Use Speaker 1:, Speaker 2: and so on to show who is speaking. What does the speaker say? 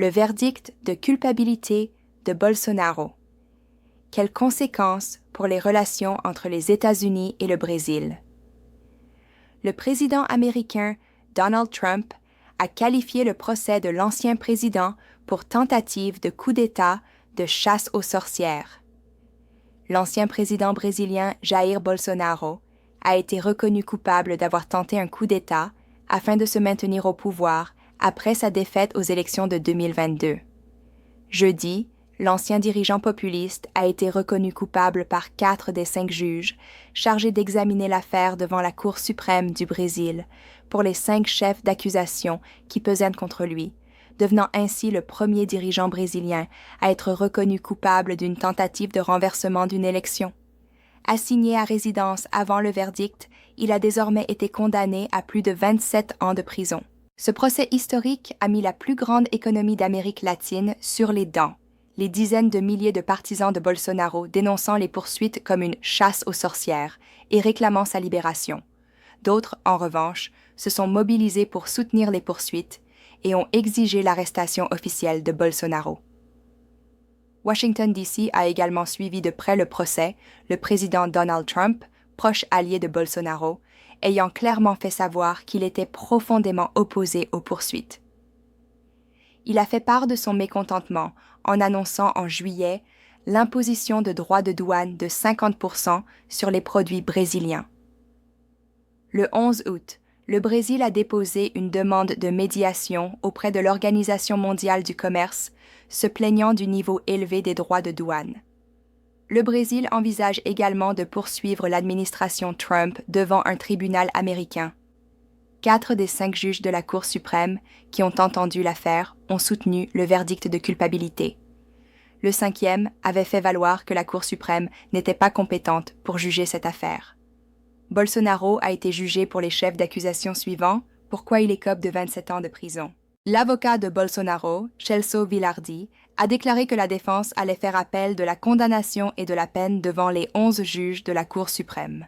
Speaker 1: le verdict de culpabilité de Bolsonaro. Quelles conséquences pour les relations entre les États-Unis et le Brésil? Le président américain Donald Trump a qualifié le procès de l'ancien président pour tentative de coup d'État de chasse aux sorcières. L'ancien président brésilien Jair Bolsonaro a été reconnu coupable d'avoir tenté un coup d'État afin de se maintenir au pouvoir après sa défaite aux élections de 2022. Jeudi, l'ancien dirigeant populiste a été reconnu coupable par 4 des 5 juges chargés d'examiner l'affaire devant la Cour suprême du Brésil pour les 5 chefs d'accusation qui pesaient contre lui, devenant ainsi le premier dirigeant brésilien à être reconnu coupable d'une tentative de renversement d'une élection. Assigné à résidence avant le verdict, il a désormais été condamné à plus de 27 ans de prison. Ce procès historique a mis la plus grande économie d'Amérique latine sur les dents, les dizaines de milliers de partisans de Bolsonaro dénonçant les poursuites comme une chasse aux sorcières et réclamant sa libération. D'autres, en revanche, se sont mobilisés pour soutenir les poursuites et ont exigé l'arrestation officielle de Bolsonaro. Washington, D.C. a également suivi de près le procès, le président Donald Trump, proche allié de Bolsonaro, ayant clairement fait savoir qu'il était profondément opposé aux poursuites. Il a fait part de son mécontentement en annonçant en juillet l'imposition de droits de douane de 50% sur les produits brésiliens. Le 11 août, le Brésil a déposé une demande de médiation auprès de l'Organisation mondiale du commerce, se plaignant du niveau élevé des droits de douane. Le Brésil envisage également de poursuivre l'administration Trump devant un tribunal américain. 4 des 5 juges de la Cour suprême qui ont entendu l'affaire ont soutenu le verdict de culpabilité. Le 5e avait fait valoir que la Cour suprême n'était pas compétente pour juger cette affaire. Bolsonaro a été jugé pour les chefs d'accusation suivants, pourquoi il écope de 27 ans de prison. L'avocat de Bolsonaro, Celso Villardi, a déclaré que la défense allait faire appel de la condamnation et de la peine devant les 11 juges de la Cour suprême.